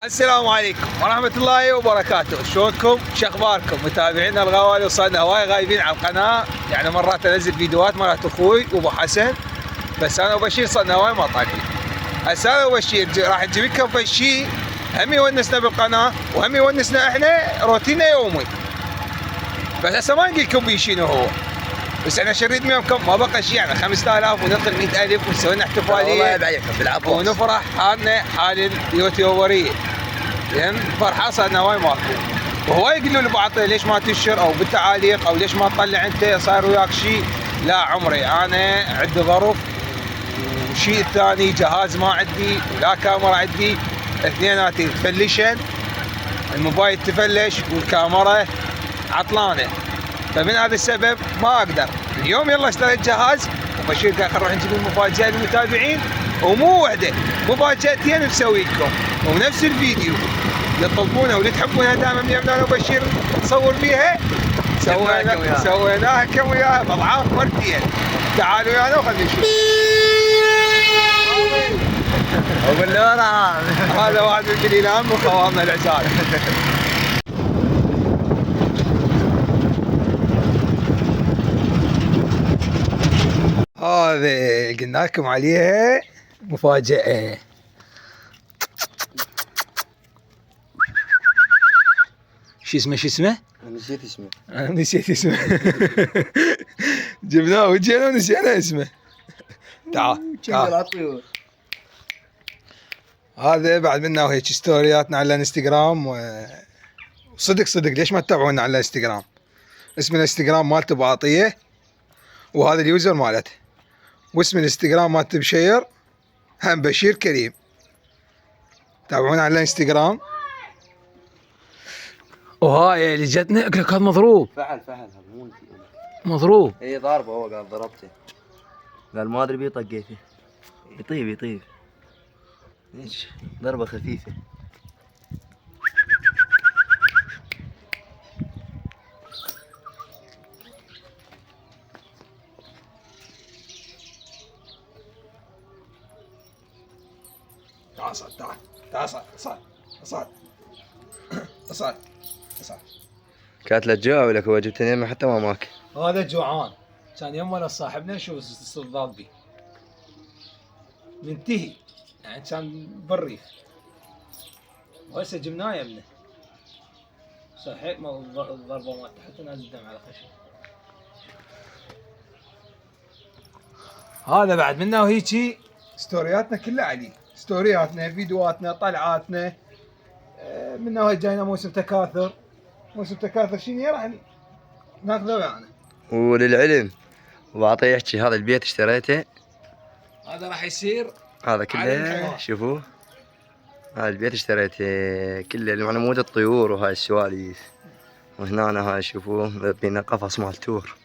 السلام عليكم ورحمة الله وبركاته، شلونكم؟ شخباركم متابعينا الغوالي؟ وصلنا هواي غايبين على القناة، يعني مرات انزل فيديوهات مرات اخوي وابو حسن، بس انا وبشير صرنا هواي ما طالعين. هسه انا وبشير راح نجيب لكم شيء هم يونسنا بالقناة وهم يونسنا احنا روتيننا يومي. بس هسه ما نقول لكم شنو هو، بس احنا شريت منكم ما بقى شيء، يعني 5000 وندخل 100,000 ونسوي لنا احتفالية والله يبعيك بالعفو ونفرح حالنا حال اليوتيوبرية، لان فرحه صارنا هواي ماكو. وهواي يقولوا لي بعض ليش ما تنشر او بالتعاليق او ليش ما تطلع انت صار وياك شيء. لا عمري، انا عندي ظرف، وشيء ثاني جهاز ما عندي ولا كاميرا عندي، اثنيناتي تفلشن، الموبايل تفلش والكاميرا عطلانه، فمن هذا السبب ما اقدر. اليوم يلا اشتريت جهاز وبشير قال خل نروح نجيب المفاجاه للمتابعين، ومو وحده مفاجاتين نسوي لكم ونفس الفيديو اللي تطلبونها واللي تحبونها دائما من انا وبشير نصور فيها سويناها كم وياها باضعاف مرتين. تعالوا ويانا وخلينا نشوف. وباللون هذا واحد من الإلهام وخوامنا العزال. هذا قلنا لكم عليها مفاجأة. شو اسمه؟ انا نسيت نسيت اسمه. اسمه. جبناه وجينا ونسينا اسمه. تعال الطيور. هذا بعد منا وهيك ستورياتنا على الانستغرام وصدق ليش ما تتابعونا على الانستغرام؟ اسم الانستغرام مالته ابو عطيه، وهذا اليوزر مالته، واسم الانستغرام مالته بشير هم بشير كريم. تابعونا على الانستغرام. وهاي اللي جتنا اكلك هذا مضروب. فعل هذا مو مضروب. اي ضاربه، هو قال ضربته، قال ما ادري بيه طقيته. يطيب ايش ضربه خفيفه. تعال صار. كانت له جوع ولا هو جبت نيمه حتى ما ماكل. هذا جوعان كان يمنا صاحبنا شو الصداد بي منتهي، يعني كان بالريف وهسه جبناه يمنا صحيح ما الضربه مالته حتى نازل دم على خشم. هذا بعد منا وهيجي ستورياتنا كلها عليه، ستورياتنا فيديوهاتنا طلعاتنا منا وهي جاينا موسم تكاثر شنو راح ناخذه ويانا. وللعلم وبعطيه يحكي هذا البيت اشتريته، هذا راح يصير هذا كله شوفوه، هذا البيت اشتريته كله المعلومات الطيور وهاي السواليف، وهنا هاي شوفوه بينا قفص مال تور.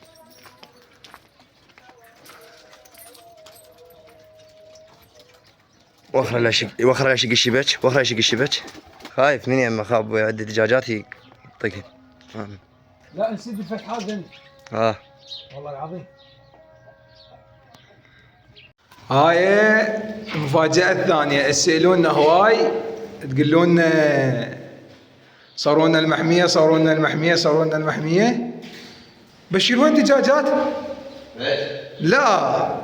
وخر لا يشق الشبك، خايف من يمه، خاب عدة دجاجات يطقهن. لا نسيب الفتحات ذني. والله العظيم. هاي المفاجأة الثانية، تسألونا هواي تقولون صارونا المحمية. بشير وين دجاجات؟ لا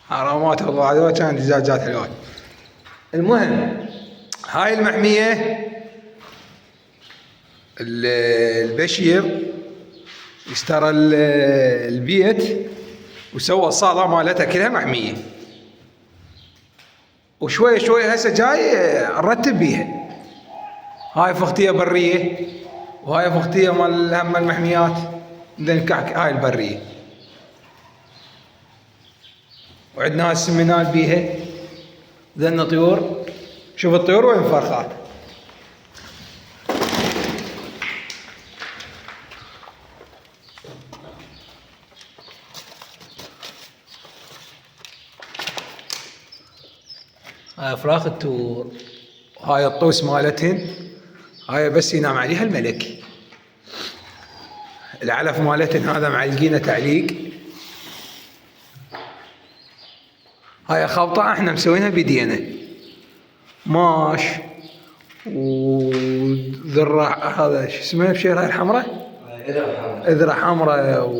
حرامات والله، هذول كان دجاجات حلوات. المهم هاي المحمية البشير اشترى البيت وسوى الصالة مالتها كلها محمية، وشوي هسه جاي نرتب بيها. هاي فختية برية، وهاي فختية مال هم المحميات، هاي البرية، وعندنا السمينال بيها. ذن طيور، شوف الطيور وين فرخات. هاي فراخ التور، هاي الطوس مالتهن، هاي بس ينام عليها الملك. العلف مالتهن هذا معلقينه تعليق. هاي خلطة احنا مسوينها بيدينا، ماش وذرة، هذا شو اسمه بشير هاي الحمراء، إذرة حمراء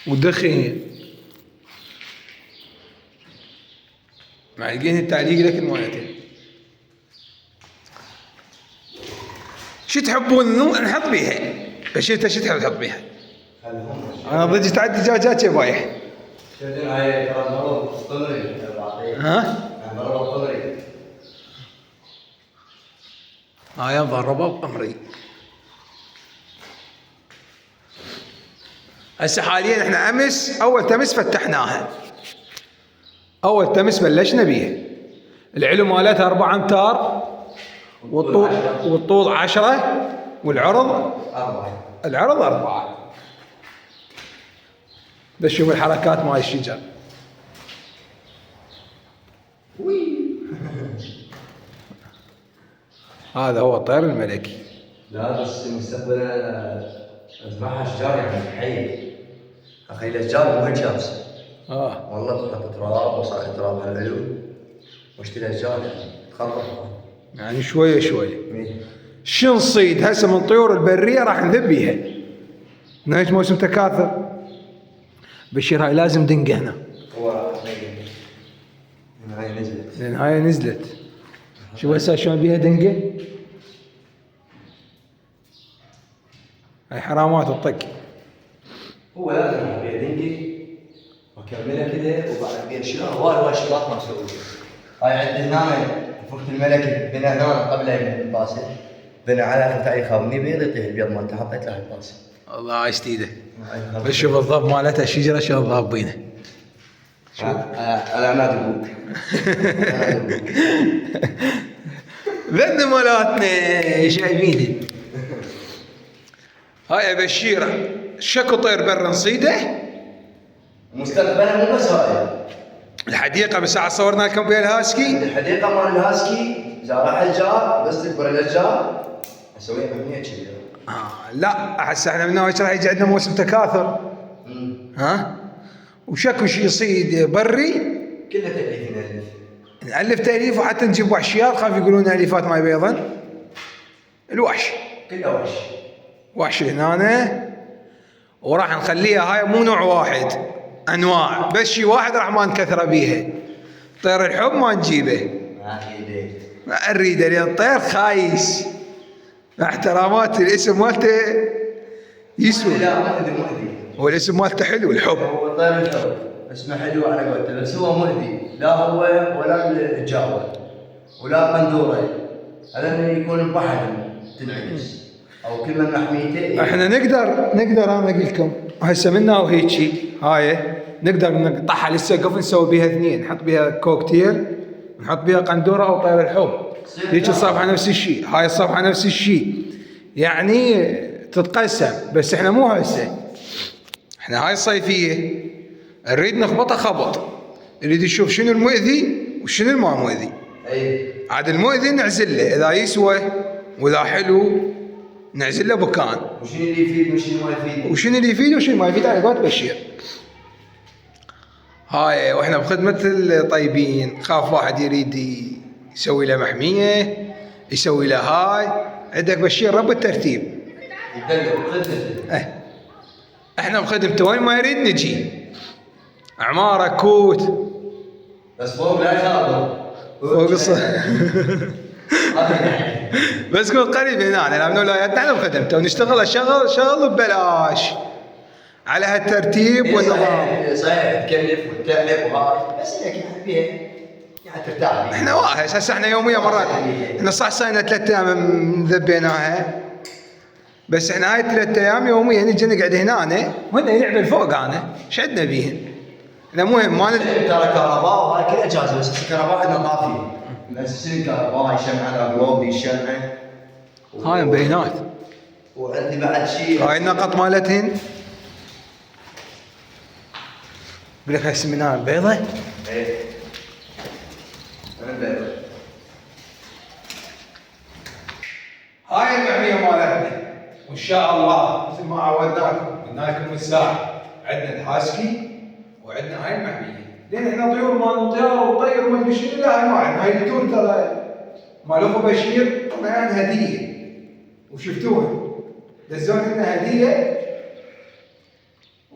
ودخين. معلقين التعليق لك المويتين. شو تحبون نحط بيها؟ بشير شو تحب تحط بيها؟ انا ضجي تعدي دجاجات يا بايح. هاي ترى مرض طمري. ها؟ مرض طمري. هاي ضربة بقمري. هسه حاليا احنا امس اول تمس فتحناها. اول تمس بلشنا بيها. العلو مالتها 4 امتار والطول 10 والعرض 4. العرض 4. بس شوف الحركات مال الشجر. هذا هو الطير الملكي. لا بس مستقبل اذبحها اشجار يعني حي. اخي الاشجار مو جابسه. والله تحط تراب وصار تراب على العلو واشتري اشجار يعني تخرب. يعني شويه شويه. شو نصيد هسه من طيور البريه راح نذبيها. نهاية موسم تكاثر. بشير هاي لازم دنقه هنا. هو هاي نزلت. لان هاي نزلت. شوف هسه شلون بيها دنقه. هاي حرامات الطق. هو لازم ابيع دنقي واكملها كذا وبعد ابيع اشياء هواي شغلات ما اسويها. هاي عندي هنا فوق الملك بنا هنا قبل الباسل بنا على خلف خابني بيض يطيح البيض مالته حطيت له الباسل. الله عايشت ايده. بس شوف الضب مالتها الشجره شلون ضابينها. على عناد ابوك. ذن مالاتنا شايفين. هاي يا بشير شكو طير بر نصيده. مستقبلا مو بس هاي الحديقه بساعه صورنا لكم بها الهاسكي. الحديقه مال الهاسكي اذا راح الجار بس تكبر الاشجار اسويها مبنيه كذي. لا هسه احنا من ناوي راح يجي عندنا موسم تكاثر. ها وشكو شي يصيد بري كله تاليف نالف تاليف وحتى نجيب وحشيات خاف يقولون اليفات ما بيضا. الوحش كله وحش. وحش هنا وراح نخليها هاي مو نوع واحد انواع بس شي واحد راح ما نكثر بيها. طير الحب ما نجيبه ما نريده لان الطير خايس مع احترامات الاسم مالته يسوى. لا مؤذي. هو الاسم مالته حلو الحب. هو طير الحب اسمه حلو على قولته بس هو مؤذي لا هو ولا الجاوة ولا قندوره. هذا يكون بحر تنعكس او كل من محميته. احنا نقدر انا اقول لكم هسه منا وهيجي هاي نقدر نقطعها للسقف نسوي بيها 2 نحط بيها كوكتيل نحط بيها قندوره او طير الحب. هيك الصفحه نفس الشيء هاي الصفحه نفس الشيء يعني تتقسم. بس احنا مو هسه احنا هاي الصيفيه نريد نخبطها خبط. نريد نشوف شنو المؤذي وشنو الما مؤذي. عاد المؤذي نعزل له اذا يسوى واذا حلو نعزل له بكان. وشنو اللي يفيد وشنو ما يفيد. وشنو اللي يفيد وشنو ما يفيد على قولة بشير. هاي واحنا بخدمة الطيبين. خاف واحد يريد يسوي له محمية يسوي له هاي عندك بشير رب الترتيب. احنا بخدمته وين ما يريد نجي. عمارة كوت بس فوق لا شاطر فوق بس كون قريب هنا من ولاياتنا احنا بخدمته ونشتغل شغل ببلاش على هالترتيب والنظام. صحيح تكلف وتتعب وهاي بس انك فيها يعني ترتاح. احنا واهس هسه احنا يوميا مرات احنا صح صاينا 3 ايام ذبيناها بس احنا هاي 3 ايام يوميا نجي نقعد هنا وهن يلعبوا فوق انا ايش عندنا بيهن. احنا مهم ما ترى كهرباء وهاي كلها جاهزه بس الكهرباء عندنا طافيه. مؤسسين كهرباء يشمعون اغلوب يشمعون. هاي مبينات. وعندي بعد شيء هاي النقط مالتهن يقول لك هاي السمنان بيضة. ايه انا بيضة. هاي المحمية مالتنا وان شاء الله مثل ما عودناكم قلنا لكم من ساعة عندنا الهاسكي وعندنا هاي المحمية. لان احنا طيور مال طيار وطير وما ادري شنو، لا هاي ما عندنا، هاي التور ترى مال اخو بشير طلعان هديه وشفتوها دزون لنا هديه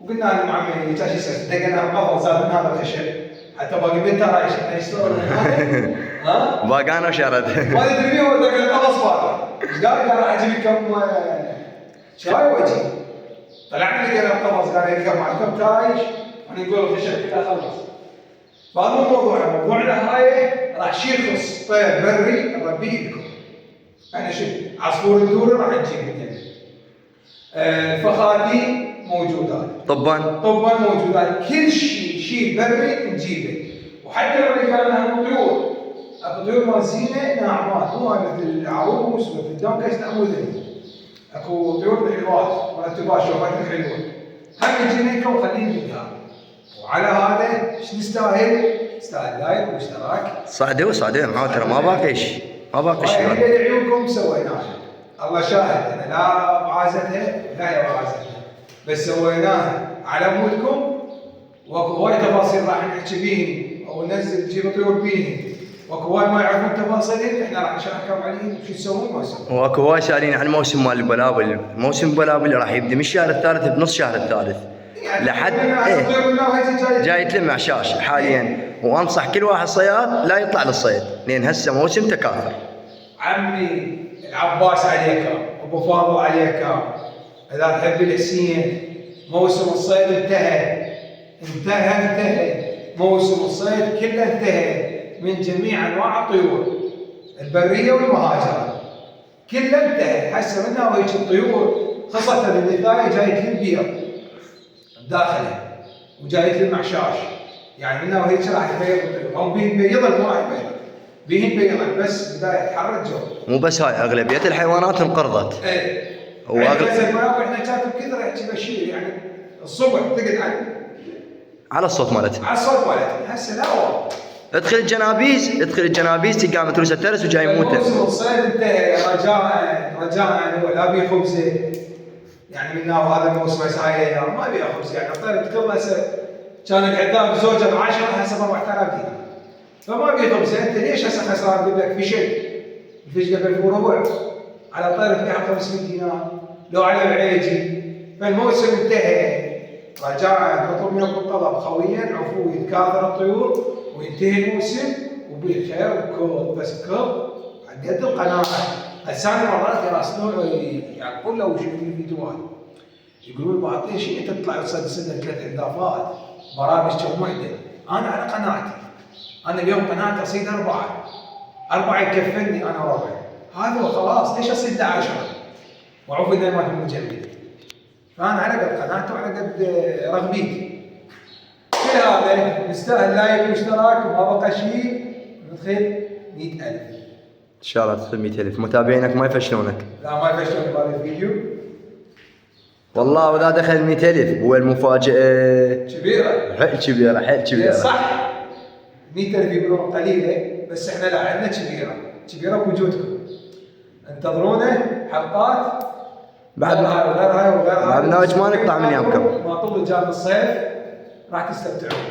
وقلنا لهم عمي شو اسوي؟ دقنا القفص زاد من هذا الخشب حتى باقي بنت رايش يشتغل ها؟ باقي انا وشرد. ما ادري مين هو دق القفص باقي ايش قال؟ قال عجبك كم شاي وجهي طلعنا لقينا القفص قال لي كم كم تايش انا نقول الخشب كذا خلص. فهذا موضوعنا هاي راح يشخص طير بري نربيه لكم. يعني شوف عصفور الدوري راح نجيب من هنا. الفخادي موجودات. طبا موجودات، كل شيء بري نجيبه. وحتى لو كان لها طيور، اكو طيور مال زينه ناعمات، مو مثل العروس مثل الدمكش لا مو ذي. اكو طيور حلوات مرتبات شوفاتهم حلوه. هم يجينا لكم وخليه نلقاها. وعلى هذا ايش نستاهل؟ نستاهل لايك واشتراك. صعدوا معاه ترى ما باقي شيء، ما باقي شيء. هاي اللي عيونكم سويناها. الله شاهد انا لا بعازتها لا هي بعازتها. بس سويناها على مودكم واكو هواي تفاصيل راح نحكي بيهن او ننزل نجيب طيور بيهن. واكو هواي ما يعرفون تفاصيلهن احنا راح نشاركهم عليهم شو يسوون ما يسوون. واكو هواي سالين عن موسم مال البلابل، موسم البلابل راح يبدي من الشهر الثالث بنص الشهر الثالث. يعني لحد جاي يتلمع شاش حاليا. وانصح كل واحد صياد لا يطلع للصيد لان هسه موسم تكاثر. عمي العباس عليك ابو فاضل عليك اذا تحب الحسين موسم الصيد انتهى موسم الصيد كله انتهى من جميع انواع الطيور البريه والمهاجره كله انتهى. هسه منها وهيك الطيور خاصه النثايه جايت للبيض بداخله وجايت للمعشاش يعني منها وهيك راح يبيض الطيور او بيهن بيضا مو راح يبيض بيهن بيضا بس بدايه يتحرك جو. مو بس هاي اغلبيه الحيوانات انقرضت. ايه احنا كاتب كثر يحكي بشير يعني الصبح تقعد على الصوت مالتها هسه لا والله. ادخل الجنابيز تلقى متروسه ترس وجاي يموت. موسم الصيد انتهى رجاء هو لا بيه خبزه يعني منا وهذا الموسم هسه هاي الايام ما بيه خبزه يعني الطير تكون هسه كان العذاب زوجه ب10 هسه ب 4000 دينار فما بيه خبزه. انت ليش هسه خسران اقول لك في شيء الفيش قبل 1000 وربع على طير تبيعها 500 دينار لو على العيجي. فالموسم انتهى رجاء نطلب منكم طلب خويا عفوا يتكاثر الطيور وينتهي الموسم وبالخير وكل بس كل على قد القناعه. الثاني مرات يراسلون يعقون لو يشوفون الفيديوهات يقولون بعطيه شيء انت تطلع تصيد سنه 3 اضافات برامج كمعده. انا على قناعتي انا اليوم قناعتي اصيد 4 يكفلني انا وربعي هذا خلاص ليش اصيد 10 وعوف اذا ما في مجمد. فانا على قد قناعتي وعلى قد رغبتي. كل هذا يستاهل لايك واشتراك وما بقى شيء ندخل 100,000 ان شاء الله تدخل 100,000 متابعينك ما يفشلونك. لا ما يفشلون بهذا الفيديو والله واذا دخل 100,000 هو المفاجاه كبيره حيل كبيره صح. 100,000 يقولون قليله بس احنا لا عندنا كبيره بوجودكم. انتظرونا حلقات بعد غير هاي وغير هاي برنامج ما نقطع من يامكم. ما طول جاب الصيف راح تستمتعون.